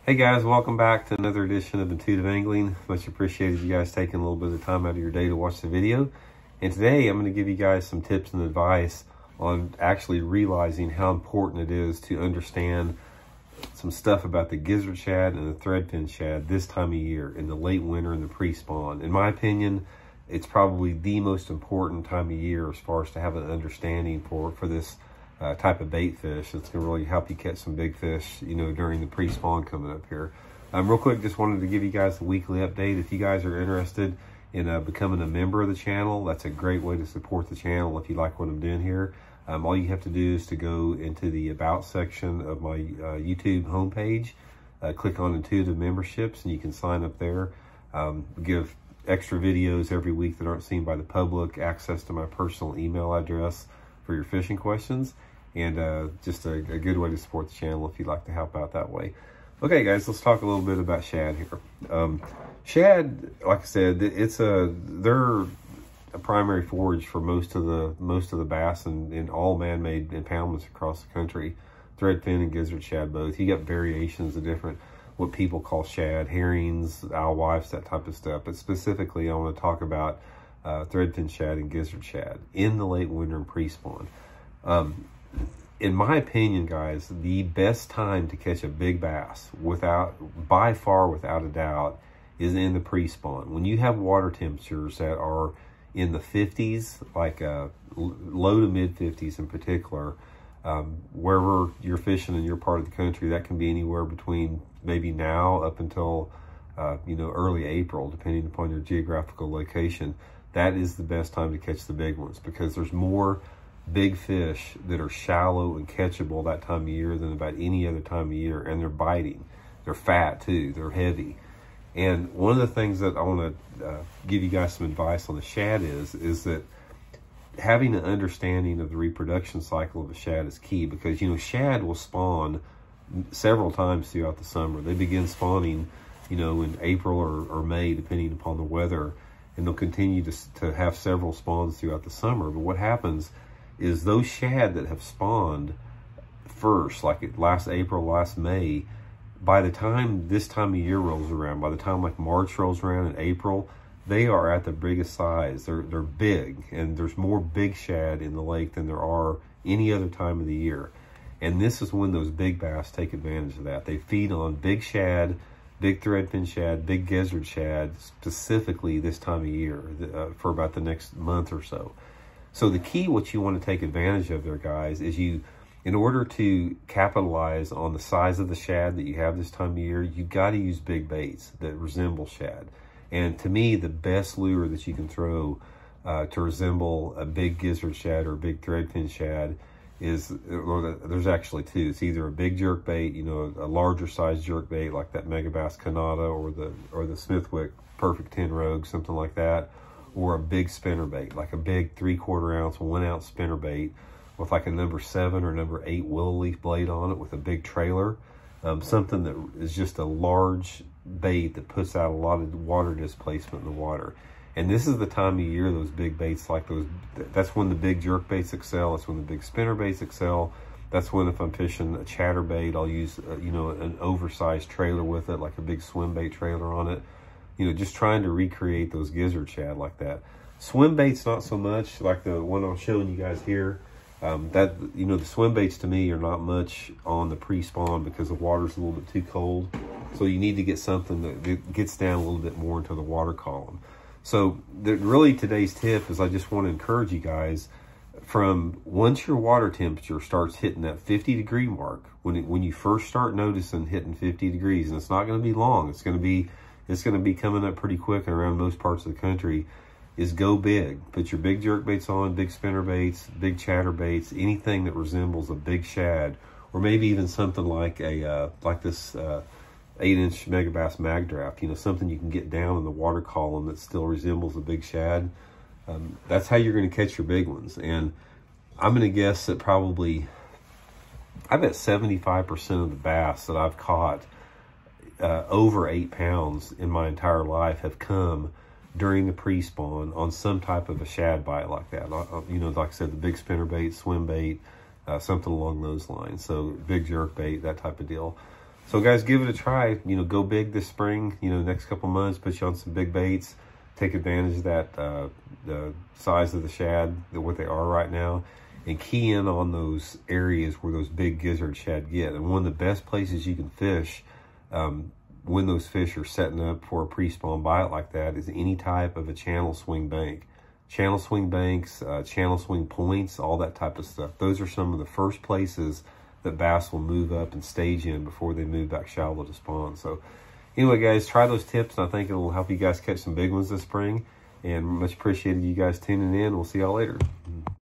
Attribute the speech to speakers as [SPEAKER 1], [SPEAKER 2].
[SPEAKER 1] Hey guys, welcome back to another edition of Intuitive Angling. Much appreciated you guys taking a little bit of time out of your day to watch the video. And today I'm going to give you guys some tips and advice on actually realizing how important it is to understand some stuff about the gizzard shad and the threadfin shad this time of year in the late winter and the pre-spawn. In my opinion, it's probably the most important time of year as far as to have an understanding for this type of bait fish. It's going to really help you catch some big fish, you know, during the pre-spawn coming up here. Real quick, just wanted to give you guys a weekly update. If you guys are interested in becoming a member of the channel, that's a great way to support the channel if you like what I'm doing here. All you have to do is to go into the About section of my YouTube homepage, click on Intuitive Memberships, and you can sign up there. Give extra videos every week that aren't seen by the public, access to my personal email address for your fishing questions, and just a good way to support the channel if you'd like to help out that way. Okay guys, let's talk a little bit about shad here. Shad, like I said, they're a primary forage for most of the bass in all man-made impoundments across the country. Threadfin and gizzard shad both. You got variations of different what people call shad, herrings, alewives, that type of stuff. But specifically, I want to talk about threadfin shad and gizzard shad in the late winter and pre-spawn. In my opinion, guys, the best time to catch a big bass, by far without a doubt, is in the pre-spawn. When you have water temperatures that are in the 50s, like low to mid 50s in particular, wherever you're fishing in your part of the country, that can be anywhere between maybe now up until early April, depending upon your geographical location. That is the best time to catch the big ones, because there's more big fish that are shallow and catchable that time of year than about any other time of year, and they're biting. They're fat too, they're heavy. And one of the things that I want to give you guys some advice on the shad is that having an understanding of the reproduction cycle of a shad is key, because shad will spawn several times throughout the summer. They begin spawning in April or May, depending upon the weather, and they'll continue to have several spawns throughout the summer. But what happens is those shad that have spawned first, like last April, last May, by the time this time of year rolls around, by the time like March rolls around in April, they are at the biggest size. They're big, and there's more big shad in the lake than there are any other time of the year. And this is when those big bass take advantage of that. They feed on big shad, big threadfin shad, big gizzard shad, specifically this time of year for about the next month or so. So the key, what you want to take advantage of there, guys, is in order to capitalize on the size of the shad that you have this time of year, you've got to use big baits that resemble shad. And to me, the best lure that you can throw to resemble a big gizzard shad or a big threadfin shad there's actually two. It's either a big jerk bait, a larger size jerk bait like that Megabass Canada or the Smithwick Perfect 10 Rogue, something like that, or a big spinner bait, like a big 3/4 ounce, 1 ounce spinner bait with like a number 7 or number 8 willow leaf blade on it with a big trailer. Something that is just a large bait that puts out a lot of water displacement in the water. And this is the time of year those big baits like those, that's when the big jerk baits excel. That's when the big spinner baits excel. That's when, if I'm fishing a chatter bait, I'll use, an oversized trailer with it, like a big swim bait trailer on it. Just trying to recreate those gizzard shad like that. Swim baits, not so much, like the one I'm showing you guys here. The swim baits to me are not much on the pre-spawn because the water's a little bit too cold. So you need to get something that gets down a little bit more into the water column. So really today's tip is I just want to encourage you guys, from once your water temperature starts hitting that 50-degree mark, when you first start noticing hitting 50 degrees, and it's not going to be long, it's going to be coming up pretty quick around most parts of the country, is go big. Put your big jerk baits on, big spinner baits, big chatter baits, anything that resembles a big shad, or maybe even something like this 8-inch Megabass Mag Draft, something you can get down in the water column that still resembles a big shad. That's how you're going to catch your big ones. And I'm going to guess that probably, I bet 75% of the bass that I've caught over 8 pounds in my entire life have come during the pre-spawn on some type of a shad bite like that. Like I said, the big spinner bait, swim bait, something along those lines. So big jerk bait, that type of deal. So guys, give it a try. You know, go big this spring. You know, next couple months, put you on some big baits. Take advantage of that, the size of the shad, what they are right now, and key in on those areas where those big gizzard shad get. And one of the best places you can fish when those fish are setting up for a pre-spawn bite like that is any type of a channel swing bank. Channel swing banks, channel swing points, all that type of stuff. Those are some of the first places that bass will move up and stage in before they move back shallow to spawn. So anyway, guys, try those tips, and I think it will help you guys catch some big ones this spring. And much appreciated you guys tuning in. We'll see y'all later.